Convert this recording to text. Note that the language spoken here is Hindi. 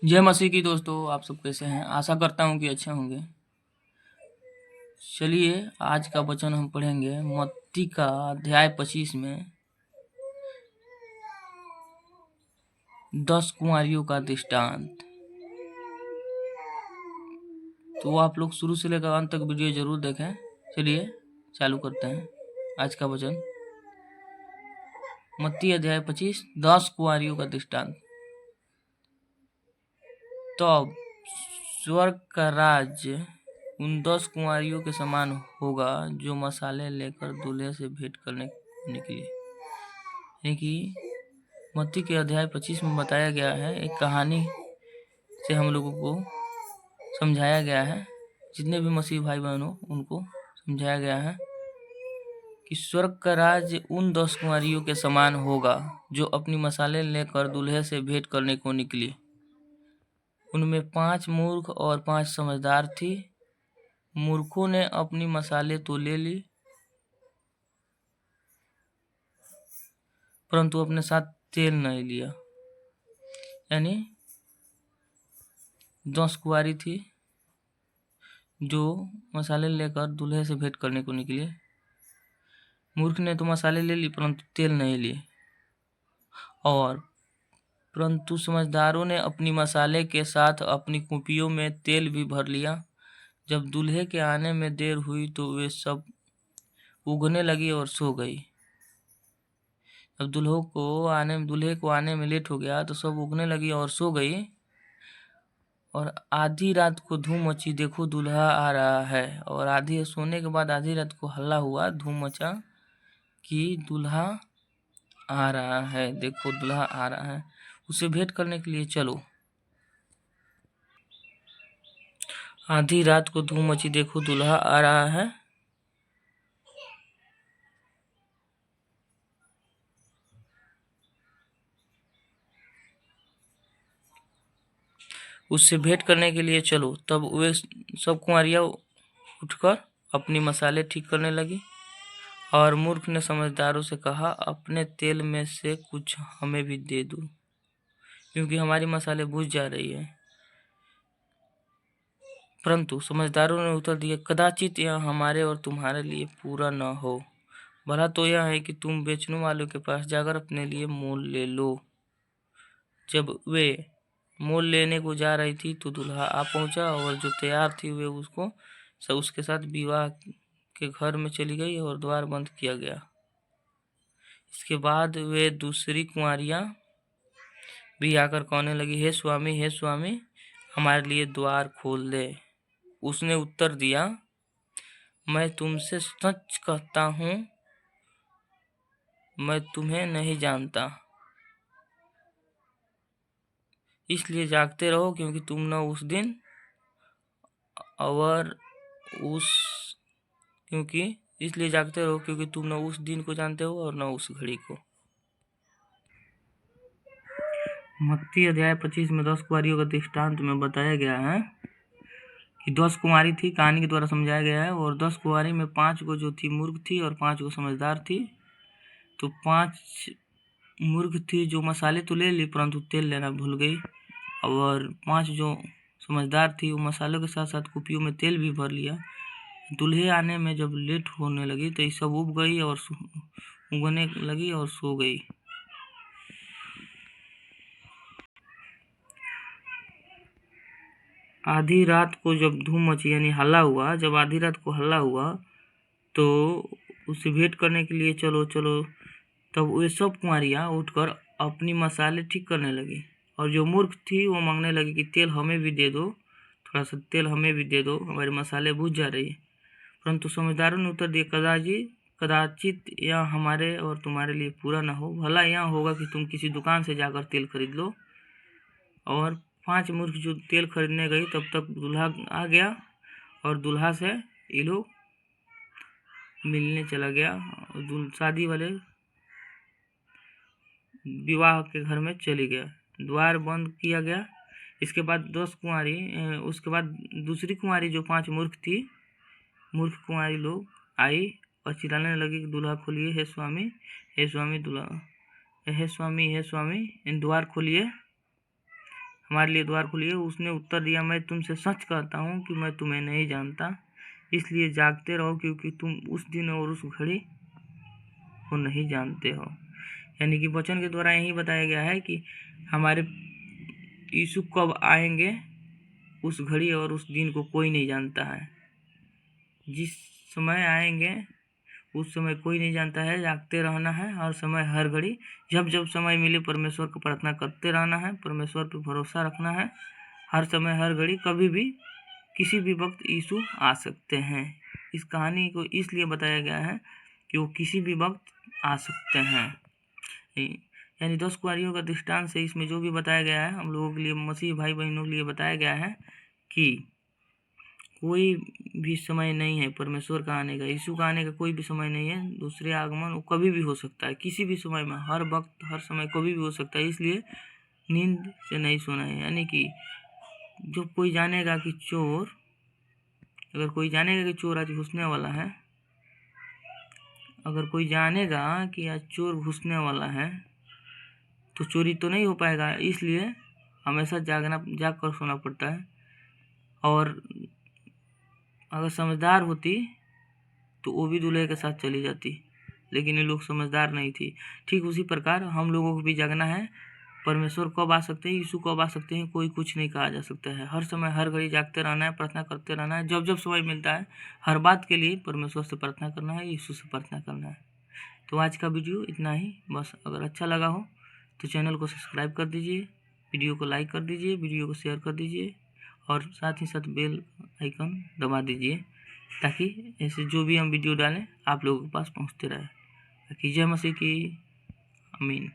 जय मसीह की दोस्तों, आप सब कैसे हैं? आशा करता हूँ कि अच्छे होंगे। चलिए, आज का वचन हम पढ़ेंगे मत्ती का अध्याय 25 में 10 कुंवारियों का दृष्टांत। तो आप लोग शुरू से लेकर अंत तक वीडियो जरूर देखें। चलिए चालू करते हैं आज का वचन। मत्ती अध्याय 25 10 कुंवारियों का दृष्टांत। तब स्वर्ग का राज्य उन 10 कुंवारियों के समान होगा जो मसाले लेकर दूल्हे से भेंट करने के लिए। यानी कि मत्ती के अध्याय 25 में बताया गया है, एक कहानी से हम लोगों को समझाया गया है, जितने भी मसीह भाई बहनों उनको समझाया गया है कि स्वर्ग का राज्य उन 10 कुंवारियों के समान होगा जो अपनी मसाले लेकर दूल्हे से भेंट करने को निकली। उनमें 5 मूर्ख और 5 समझदार थी। मूर्खों ने अपनी मसाले तो ले ली, परंतु अपने साथ तेल नहीं लिया। यानी 10 कुंवारी थी जो मसाले लेकर दूल्हे से भेंट करने को निकली। मूर्ख ने तो मसाले ले ली परंतु तेल नहीं लिए, और परंतु समझदारों ने अपनी मसाले के साथ अपनी कुपियों में तेल भी भर लिया। जब दूल्हे के आने में देर हुई तो वे सब उगने लगी और सो गई। जब दूल्हे को आने में लेट हो गया तो सब उगने लगी और सो गई। और आधी रात को धूम मची, देखो दूल्हा आ रहा है। और आधी सोने के बाद आधी रात को हल्ला हुआ, धूम मचा कि दूल्हा आ रहा है, देखो दूल्हा आ रहा है, उसे भेंट करने के लिए चलो। आधी रात को धूम मची, देखो दूल्हा आ रहा है। उससे भेंट करने के लिए चलो। तब वे सब कुंवारियां उठकर अपनी मसाले ठीक करने लगी। और मूर्ख ने समझदारों से कहा, अपने तेल में से कुछ हमें भी दे दो, क्योंकि हमारी मसाले बुझ जा रही है। परंतु समझदारों ने उत्तर दिया, कदाचित यह हमारे और तुम्हारे लिए पूरा न हो। भला तो यह है कि तुम बेचने वालों के पास जाकर अपने लिए मोल ले लो। जब वे मोल लेने को जा रही थी तो दूल्हा आ पहुंचा, और जो तैयार थी वे उसके साथ विवाह के घर में चली गई और द्वार बंद किया गया। इसके बाद वे दूसरी कुंवारियां भी आकर कहने लगी, हे स्वामी, हमारे लिए द्वार खोल दे। उसने उत्तर दिया, मैं तुमसे सच कहता हूँ, मैं तुम्हें नहीं जानता। इसलिए जागते रहो, क्योंकि तुम न उस दिन और उस क्योंकि इसलिए जागते रहो क्योंकि तुम न उस दिन को जानते हो और न उस घड़ी को। मत्ती अध्याय 25 में 10 कुंवारियों का दृष्टांत में बताया गया है कि 10 कुंवारी थी, कहानी के द्वारा समझाया गया है। और 10 कुंवारी में 5 को जो थी मूर्ख थी और 5 को समझदार थी। तो 5 मूर्ख थी जो मसाले तो ले ली परंतु तेल लेना भूल गई, और 5 जो समझदार थी वो मसालों के साथ साथ कुपियों में तेल भी भर लिया। दूल्हे आने में जब लेट होने लगी तो ये सब उब गई और उगने लगी और सो गई। आधी रात को जब धूम मची यानी हल्ला हुआ, जब आधी रात को हल्ला हुआ तो उसे भेंट करने के लिए चलो। तब वे सब कुंवारियां उठकर अपनी मसाले ठीक करने लगी। और जो मूर्ख थी वो मांगने लगी कि तेल हमें भी दे दो, थोड़ा सा तेल हमें भी दे दो, हमारे मसाले बुझ जा रही है। परंतु समझदारों ने उत्तर दिया, कदाचित यह हमारे और तुम्हारे लिए पूरा न हो। भला यह होगा कि तुम किसी दुकान से जाकर तेल खरीद लो। और 5 मूर्ख जो तेल खरीदने गई, तब तक दूल्हा आ गया और दूल्हा से ये लोग मिलने चला गया। शादी वाले विवाह के घर में चली गया, द्वार बंद किया गया। इसके बाद 10 कुंवारी उसके बाद दूसरी कुंवारी जो 5 मूर्ख थी, मूर्ख कुंवारी लोग आई और चिल्लाने लगी कि दूल्हा खोलिए, हे स्वामी, दूल्हा, हे स्वामी, द्वार खोलिए, हमारे लिए द्वार खोलिए। उसने उत्तर दिया, मैं तुमसे सच कहता हूँ कि मैं तुम्हें नहीं जानता, इसलिए जागते रहो, क्योंकि तुम उस दिन और उस घड़ी को नहीं जानते हो। यानी कि वचन के द्वारा यही बताया गया है कि हमारे यीशु कब आएंगे, उस घड़ी और उस दिन को कोई नहीं जानता है। जिस समय आएंगे उस समय कोई नहीं जानता है। जागते रहना है हर समय हर घड़ी, जब जब समय मिले परमेश्वर को प्रार्थना करते रहना है, परमेश्वर पर भरोसा रखना है। हर समय हर घड़ी, कभी भी किसी भी वक्त यीशु आ सकते हैं। इस कहानी को इसलिए बताया गया है कि वो किसी भी वक्त आ सकते हैं। यानी 10 कुंवारियों का दृष्टांत से इसमें जो भी बताया गया है, हम लोगों के लिए, मसीह भाई बहनों के लिए बताया गया है कि कोई भी समय नहीं है परमेश्वर का आने का, यीशु का आने का कोई भी समय नहीं है। दूसरे आगमन वो कभी भी हो सकता है, किसी भी समय में, हर वक्त हर समय कभी भी हो सकता है। इसलिए नींद से नहीं सोना है। यानी कि जो कोई जानेगा कि चोर, अगर कोई जानेगा कि चोर आज घुसने वाला है, अगर कोई जानेगा कि आज चोर घुसने वाला है, तो चोरी तो नहीं हो पाएगा। इसलिए हमेशा जाग कर सोना पड़ता है। और अगर समझदार होती तो वो भी दूल्हे के साथ चली जाती, लेकिन ये लोग समझदार नहीं थी। ठीक उसी प्रकार हम लोगों को भी जागना है। परमेश्वर कब आ सकते हैं, यीशु कब आ सकते हैं, कोई कुछ नहीं कहा जा सकता है। हर समय हर घड़ी जागते रहना है, प्रार्थना करते रहना है। जब जब समय मिलता है हर बात के लिए परमेश्वर से प्रार्थना करना है, यीशु से प्रार्थना करना है। तो आज का वीडियो इतना ही बस। अगर अच्छा लगा हो तो चैनल को सब्सक्राइब कर दीजिए, वीडियो को लाइक कर दीजिए, वीडियो को शेयर कर दीजिए और साथ ही साथ बेल आइकन दबा दीजिए, ताकि ऐसे जो भी हम वीडियो डालें आप लोगों के पास पहुंचते रहे। ताकि जय मसीह की। आमीन।